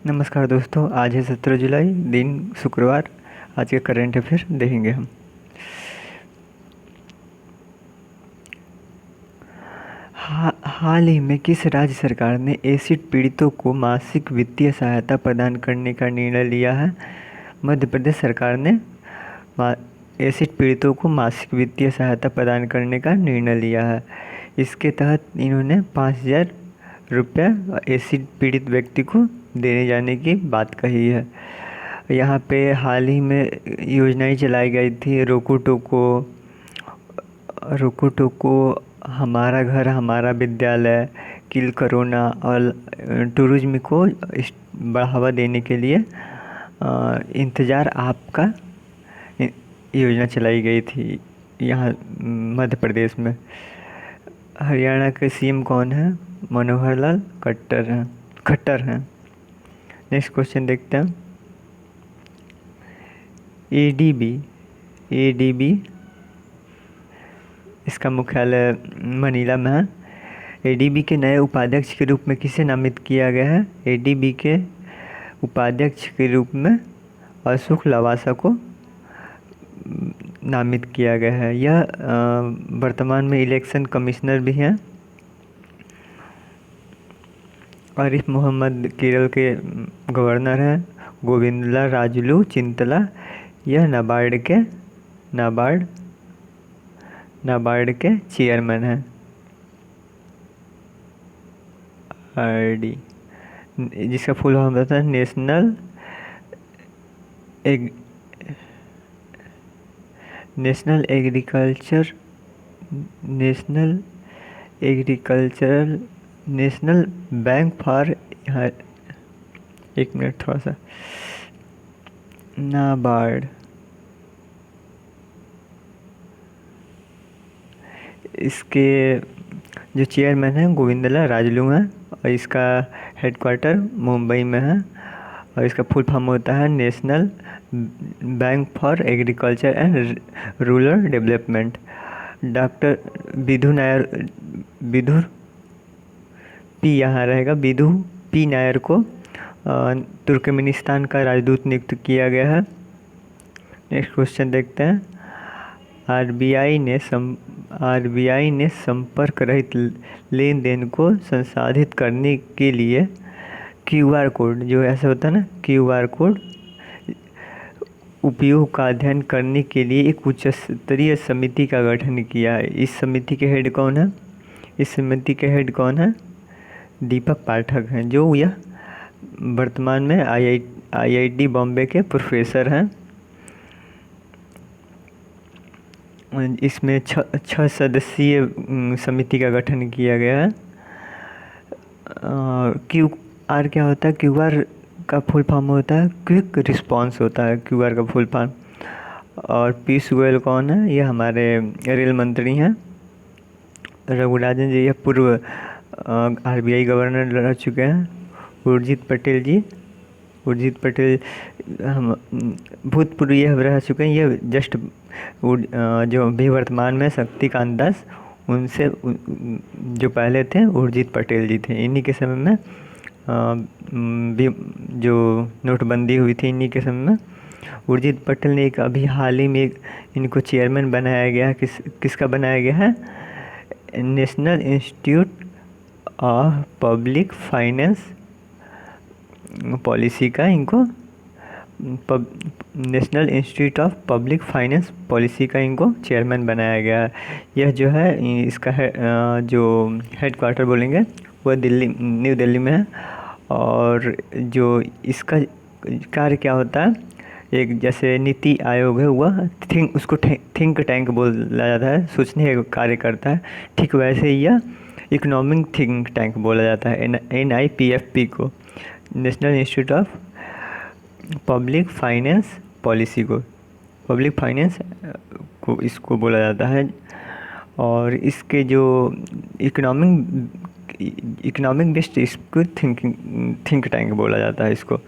नमस्कार दोस्तों, आज है 17 जुलाई, दिन शुक्रवार। आज के करंट अफेयर देखेंगे हम। हाल ही में किस राज्य सरकार ने एसिड पीड़ितों को मासिक वित्तीय सहायता प्रदान करने का निर्णय लिया है? मध्य प्रदेश सरकार ने एसिड पीड़ितों को मासिक वित्तीय सहायता प्रदान करने का निर्णय लिया है। इसके तहत इन्होंने 5,000 रुपया एसिड पीड़ित व्यक्ति को देने जाने की बात कही है। यहाँ पे हाल ही में योजनाएं चलाई गई थी, रोको टोको, हमारा घर हमारा विद्यालय, किल कोरोना और टूरिज्म को बढ़ावा देने के लिए इंतज़ार आपका योजना चलाई गई थी यहाँ मध्य प्रदेश में। हरियाणा के सीएम कौन है? मनोहर लाल खट्टर हैं। नेक्स्ट क्वेश्चन देखते हैं। एडीबी इसका मुख्यालय मनीला में है। एडीबी के नए उपाध्यक्ष के रूप में किसे नामित किया गया है? एडीबी के उपाध्यक्ष के रूप में अशोक लवासा को नामित किया गया है। यह वर्तमान में इलेक्शन कमिश्नर भी हैं। आरिफ मोहम्मद केरल के गवर्नर हैं। गोविंदला राजुलू चिंतला यह नाबार्ड के चेयरमैन हैं। आरडी जिसका फुल फॉर्म होता है नेशनल बैंक फॉर, एक मिनट थोड़ा सा, नाबार्ड। इसके जो चेयरमैन हैं गोविंदला राजलू हैं और इसका हेडक्वार्टर मुंबई में है और इसका फुल फॉर्म होता है National Bank for Agriculture and Rural Development. Doctor Vidhur P यहाँ रहेगा, विधु पी नायर को तुर्कमेनिस्तान का राजदूत नियुक्त किया गया है। नेक्स्ट क्वेश्चन देखते हैं। आरबीआई ने संपर्क रहित लेन देन को संसाधित करने के लिए क्यूआर कोड, जो ऐसा होता है ना, क्यूआर कोड उपयोग का अध्ययन करने के लिए एक उच्च स्तरीय समिति का गठन किया है। इस समिति के हेड कौन है? दीपक पाठक हैं, जो यह वर्तमान में आईआईटी बॉम्बे के प्रोफेसर हैं। इसमें 6 सदस्यीय समिति का गठन किया गया है। क्यूआर क्या होता है? क्यूआर का फुल फॉर्म होता है क्विक रिस्पांस होता है क्यूआर का फुल फॉर्म। और पीयूष गोयल कौन है? ये हमारे रेल मंत्री हैं। रघुराजन जी, यह पूर्व आरबीआई गवर्नर रह चुके हैं। उर्जित पटेल हम भूतपूर्व यह रह चुके हैं। ये जस्ट जो भी वर्तमान में शक्तिकांत दास, उनसे जो पहले थे उर्जित पटेल जी थे। इन्हीं के समय में जो नोटबंदी हुई थी, इन्हीं के समय में उर्जित पटेल ने अभी हाल ही में इनको चेयरमैन बनाया गया। किसका बनाया गया है? National Institute of Public Finance Policy का National Institute of Public Finance Policy का इनको चेयरमैन बनाया गया है। यह जो है इसका जो हेडक्वार्टर बोलेंगे वह न्यू दिल्ली में है। और जो इसका कार्य क्या होता है, एक जैसे नीति आयोग है वह उसको थिंक टैंक बोला जाता है, सोचने का कार्य करता है। ठीक वैसे ही यह इकोनॉमिक थिंक टैंक बोला जाता है, NIPFP को, national Institute of Public Finance policy को, पब्लिक फाइनेंस को इसको बोला जाता है। और इसके जो इकोनॉमिक बेस्ड इसको थिंक टैंक बोला जाता है इसको।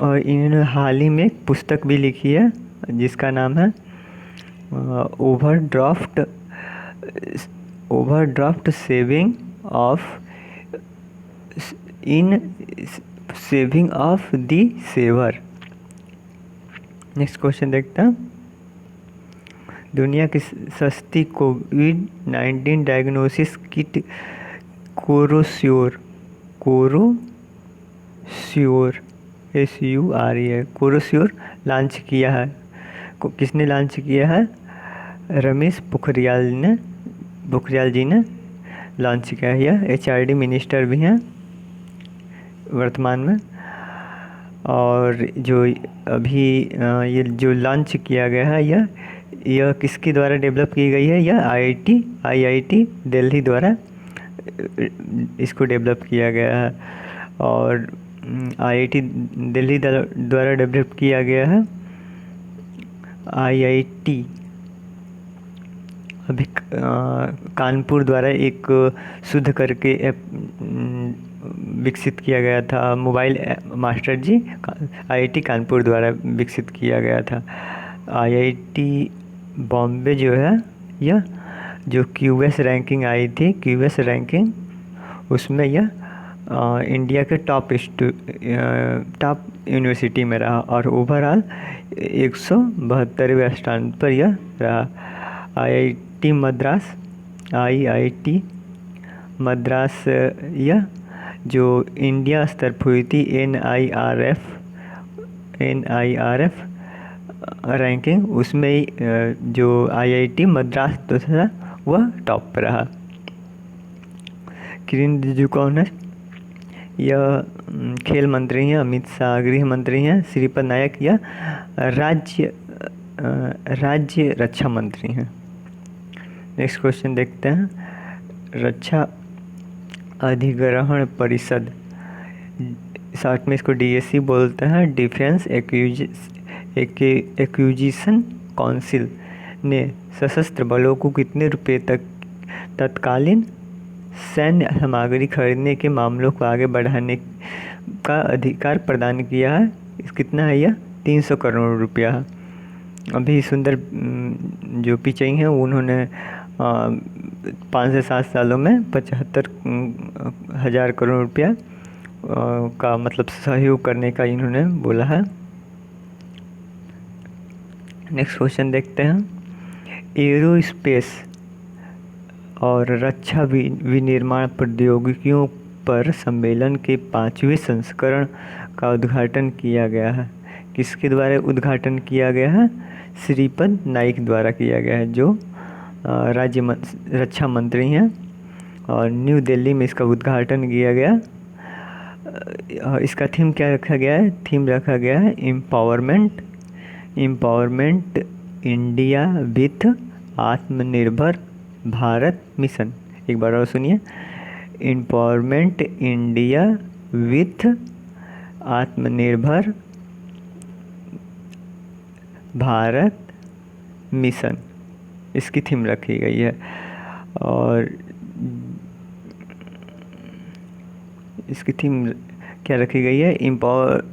और इन्होंने हाल ही में एक पुस्तक भी लिखी है जिसका नाम है overdraft saving of in saving of the saver. Next question देखते हैं। दुनिया की सस्ती कोविड-19 diagnosis kit CoroSure SURE CoroSure launch किया है। किसने लॉन्च किया है? रमेश पोखरियाल जी ने लॉन्च किया है। यह HRD मिनिस्टर भी हैं वर्तमान में। और जो अभी ये जो लॉन्च किया गया है यह किसके द्वारा डेवलप की गई है? यह IIT दिल्ली द्वारा इसको डेवलप किया गया है। और IIT दिल्ली द्वारा डेवलप किया गया है। IIT अभी कानपुर द्वारा एक शुद्ध करके ऐप विकसित किया गया था। मोबाइल मास्टर जी IIT कानपुर द्वारा विकसित किया गया था। IIT बॉम्बे जो है यह जो QS रैंकिंग आई थी, QS रैंकिंग, उसमें यह इंडिया के टॉप यूनिवर्सिटी में रहा और ओवरऑल 172वें स्थान पर यह रहा। IIT मद्रास यह जो इंडिया स्तर पर हुई थी NIRF रैंकिंग, उसमें जो IIT मद्रास तो था वह टॉप पर रहा। किरण रिजिजू कौन है? यह खेल मंत्री हैं। अमित शाह गृह मंत्री हैं। श्रीपद नायक यह राज्य रक्षा मंत्री हैं। नेक्स्ट क्वेश्चन देखते हैं। रक्षा अधिग्रहण परिषद, शॉर्ट में इसको DAC बोलते हैं, डिफेंस एक्विजिशन काउंसिल ने सशस्त्र बलों को कितने रुपए तक तत्कालीन सैन्य सामग्री खरीदने के मामलों को आगे बढ़ाने का अधिकार प्रदान किया है? कितना है यह? 300 करोड़ रुपया। अभी सुंदर जो पिचाई हैं उन्होंने 5 से 7 सालों में 75,000 करोड़ रुपया का मतलब सहयोग करने का इन्होंने बोला है। नेक्स्ट क्वेश्चन देखते हैं। एरोस्पेस और रक्षा विनिर्माण प्रौद्योगिकियों पर सम्मेलन के 5वें संस्करण का उद्घाटन किया गया है। किसके द्वारा उद्घाटन किया गया है? श्रीपद नाइक द्वारा किया गया है, जो रक्षा मंत्री हैं। और न्यू दिल्ली में इसका उद्घाटन किया गया। इसका थीम क्या रखा गया है? थीम रखा गया है एम्पावरमेंट इंडिया विथ आत्मनिर्भर भारत मिशन। एक बार और सुनिए। एम्पावरमेंट इंडिया विथ आत्मनिर्भर भारत मिशन, इसकी थीम रखी गई है। और इसकी थीम क्या रखी गई है?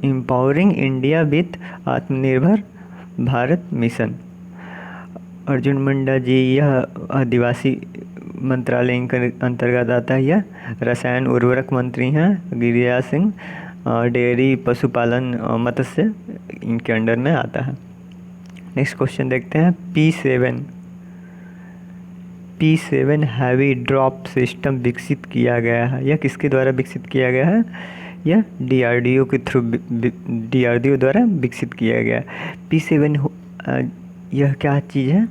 एम्पावरिंग इंडिया विथ आत्मनिर्भर भारत मिशन। अर्जुन मुंडा जी यह आदिवासी मंत्रालय के अंतर्गत आता है। यह रसायन उर्वरक मंत्री हैं। गिरिराज सिंह डेयरी पशुपालन मत्स्य इनके अंडर में आता है। नेक्स्ट क्वेश्चन देखते हैं। P7 हैवी ड्रॉप सिस्टम विकसित किया गया है। यह किसके द्वारा विकसित किया गया है? यह DRDO के थ्रू DRDO द्वारा विकसित किया गया। P7 यह क्या चीज़ है?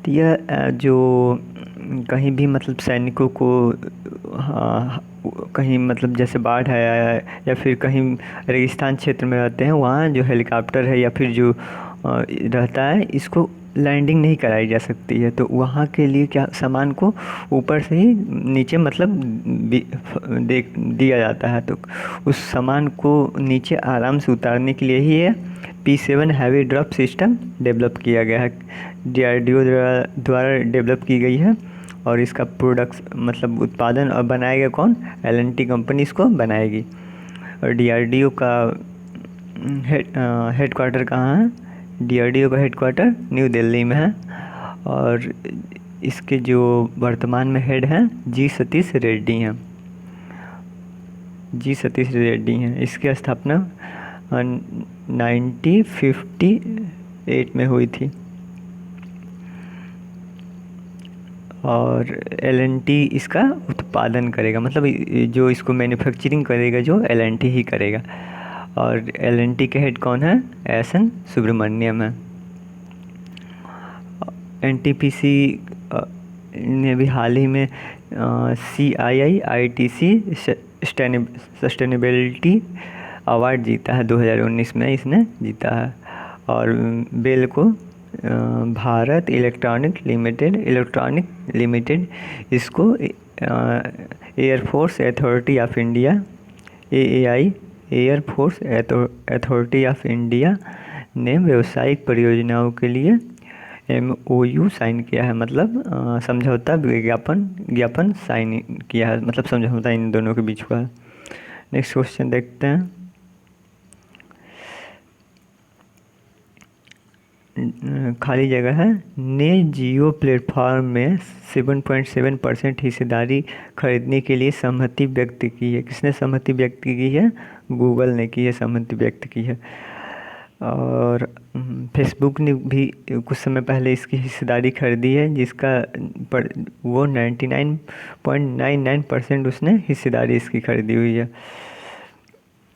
तो यह जो कहीं भी मतलब सैनिकों को कहीं मतलब जैसे बाढ़ आया है या फिर कहीं रेगिस्तान क्षेत्र में रहते हैं, वहाँ जो हेलीकॉप्टर है या फिर जो रहता है, इसको लैंडिंग नहीं कराई जा सकती है। तो वहाँ के लिए क्या सामान को ऊपर से ही नीचे मतलब दिया जाता है। तो उस सामान को नीचे आराम से उतारने के लिए ही ये P7 heavy drop system develop किया गया है। DRDO द्वारा डेवलप की गई है। और इसका प्रोडक्ट मतलब उत्पादन और बनाएगा कौन? L&T कंपनी इसको बनाएगी। और DRDO का हेडक्वार्टर कहाँ है? DRDO का हेडक्वार्टर न्यू दिल्ली में है। और इसके जो वर्तमान में हेड हैं G सतीश रेड्डी हैं। जी सतीश रेड्डी हैं। इसकी स्थापना 1958 में हुई थी। और एल&टी इसका उत्पादन करेगा, मतलब जो इसको मैन्युफैक्चरिंग करेगा जो एल&टी ही करेगा। और एल&टी के हेड कौन है? एस.एन. सुब्रमण्यम है। एनटीपीसी ने भी हाल ही में CII-ITC सस्टेनेबिलिटी अवार्ड जीता है, 2019 में इसने जीता है। और बेल को भारत इलेक्ट्रॉनिक लिमिटेड इसको air force authority of India AAI air force authority of India ने व्यावसायिक परियोजनाओं के लिए MOU साइन किया है, मतलब समझौता ज्ञापन साइन किया है, मतलब समझौता इन दोनों के बीच हुआ है। नेक्स्ट क्वेश्चन देखते हैं। खाली जगह है। ने जियो प्लेटफॉर्म में 7.7% हिस्सेदारी खरीदने के लिए सहमति व्यक्त की है। किसने सहमति व्यक्त की है? गूगल ने की है, सहमति व्यक्त की है। और फेसबुक ने भी कुछ समय पहले इसकी हिस्सेदारी खरीदी है, जिसका वो 99.99% उसने हिस्सेदारी इसकी खरीदी हुई है।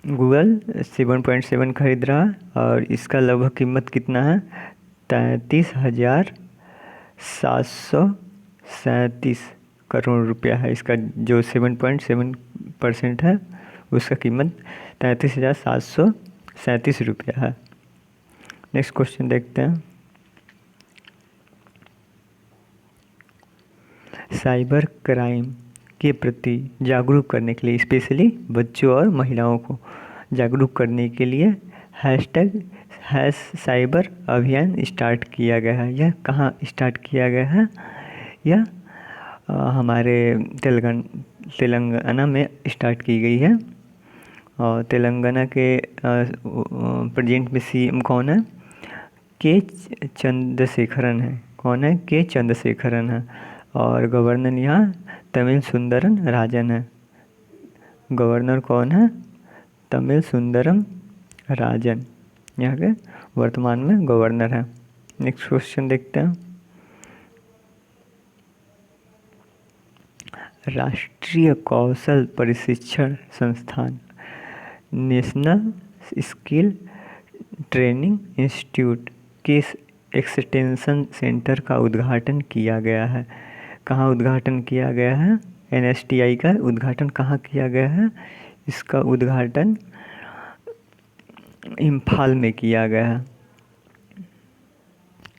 गूगल 7.7 खरीद रहा है और इसका लगभग कीमत कितना है? 33,737 करोड़ रुपया है। इसका जो 7.7% है उसका कीमत 33,737 रुपया है। नेक्स्ट क्वेश्चन देखते हैं। साइबर क्राइम के प्रति जागरूक करने के लिए, स्पेशली बच्चों और महिलाओं को जागरूक करने के लिए #साइबर अभियान स्टार्ट किया गया है। यह कहाँ स्टार्ट किया गया है? यह हमारे तेलंगाना में स्टार्ट की गई है। और तेलंगाना के प्रेजेंट में CM कौन है? के चंद्रशेखरन है। कौन है? के चंद्रशेखरन है। और गवर्नर यहाँ तमिल सुंदरन राजन है। गवर्नर कौन है? तमिल सुंदरम राजन यहाँ के वर्तमान में गवर्नर है। नेक्स्ट क्वेश्चन देखते हैं। राष्ट्रीय कौशल प्रशिक्षण संस्थान नेशनल स्किल ट्रेनिंग इंस्टीट्यूट के एक्सटेंशन सेंटर का उद्घाटन किया गया है। कहाँ उद्घाटन किया गया है? NSTI का उद्घाटन कहाँ किया गया है? इसका उद्घाटन इम्फाल में किया गया है।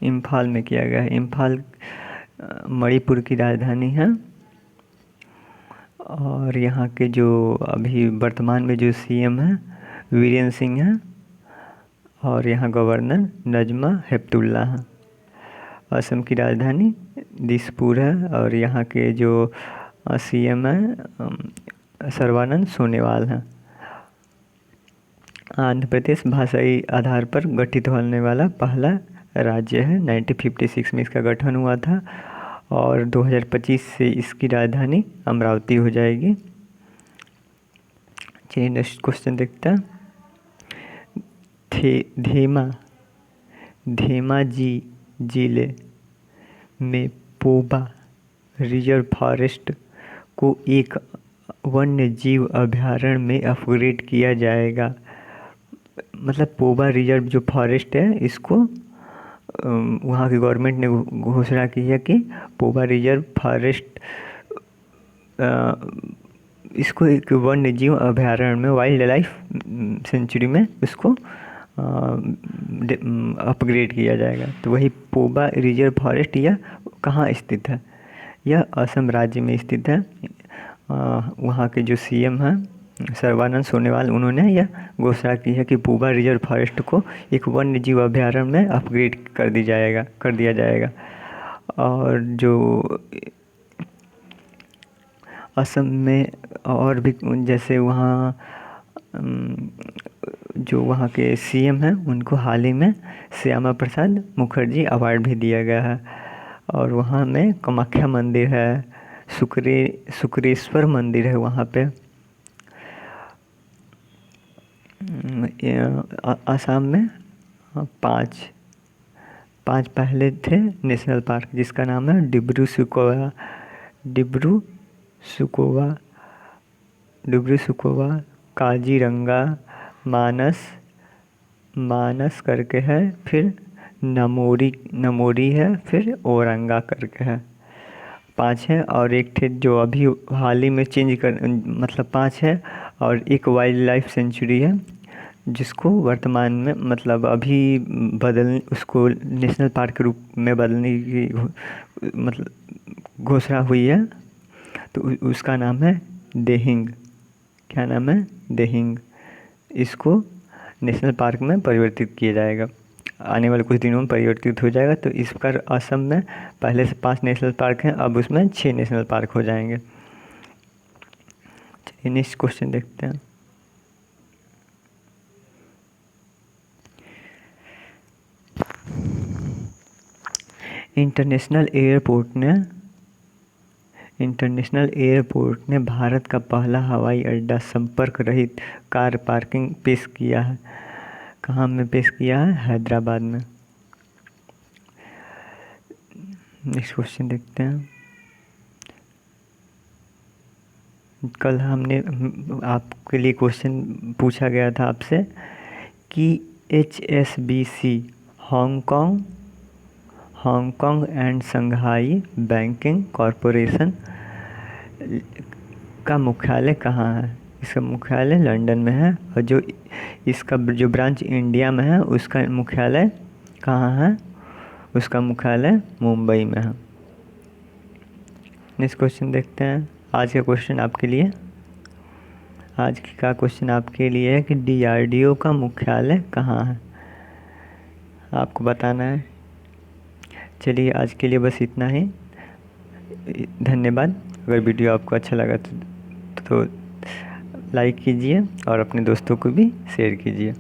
इम्फाल में किया गया है। इम्फाल मणिपुर की राजधानी है। और यहाँ के जो अभी वर्तमान में जो CM है वीरेंद्र सिंह है। और यहाँ गवर्नर नजमा हेपतुल्ला है। असम की राजधानी दिसपुर है। और यहाँ के जो CM है सर्बानंद सोनोवाल हैं। आंध्र प्रदेश भाषाई आधार पर गठित होने वाला पहला राज्य है। 1956 में इसका गठन हुआ था और 2025 से इसकी राजधानी अमरावती हो जाएगी। चलिए नेक्स्ट क्वेश्चन देखते हैं। धेमाजी जिले में पोबा रिजर्व फॉरेस्ट को एक वन्य जीव अभयारण्य में अपग्रेड किया जाएगा। मतलब पोबा रिजर्व जो फॉरेस्ट है इसको वहाँ की गवर्नमेंट ने घोषणा की है कि पोबा रिजर्व फॉरेस्ट इसको एक वन्य जीव अभयारण्य में, वाइल्ड लाइफ सेंचुरी में इसको अपग्रेड किया जाएगा। तो वही पोबा रिजर्व फॉरेस्ट यह कहाँ स्थित है? यह असम राज्य में स्थित है। वहाँ के जो CM हैं सर्बानंद सोनोवाल, उन्होंने यह घोषणा की है कि पोबा रिजर्व फॉरेस्ट को एक वन्य जीव अभयारण्य में अपग्रेड कर दिया जाएगा। और जो असम में और भी जैसे वहाँ जो वहाँ के CM हैं उनको हाल ही में श्यामा प्रसाद मुखर्जी अवार्ड भी दिया गया है। और वहाँ में कामाख्या मंदिर है, शुक्रेश्वर मंदिर है वहाँ पे। असम में 5 5 पहले थे नेशनल पार्क, जिसका नाम है डिब्रू सुखोवा, काजीरंगा, मानस करके है, फिर नमोरी है, फिर औरंगा करके है। 5 है, और एक थे जो अभी हाल ही में चेंज कर, मतलब 5 है, और एक वाइल्ड लाइफ सेंचुरी है, जिसको वर्तमान में मतलब अभी उसको नेशनल पार्क के रूप में बदलने की मतलब घोषणा हुई है। तो उसका नाम है देहिंग। क्या नाम है? देहिंग। इसको नेशनल पार्क में परिवर्तित किया जाएगा, आने वाले कुछ दिनों में परिवर्तित हो जाएगा। तो इस पर असम में पहले से 5 नेशनल पार्क हैं, अब उसमें 6 नेशनल पार्क हो जाएंगे। चलिए नेक्स्ट क्वेश्चन देखते हैं। इंटरनेशनल एयरपोर्ट ने भारत का पहला हवाई अड्डा संपर्क रहित कार पार्किंग पेश किया है। कहाँ में पेश किया है? हैदराबाद में। नेक्स्ट क्वेश्चन देखते हैं। कल हमने आपके लिए क्वेश्चन पूछा गया था आपसे कि HSBC Hong Kong and Shanghai banking corporation का मुख्यालय कहाँ है? इसका मुख्यालय लंदन में है, और जो इसका जो ब्रांच इंडिया में है उसका मुख्यालय कहाँ है? उसका मुख्यालय मुंबई में है। नेक्स्ट क्वेश्चन देखते हैं। आज का क्वेश्चन आपके लिए है कि DRDO का मुख्यालय कहाँ है? आपको बताना है। चलिए आज के लिए बस इतना ही। धन्यवाद। अगर वीडियो आपको अच्छा लगा तो लाइक कीजिए और अपने दोस्तों को भी शेयर कीजिए।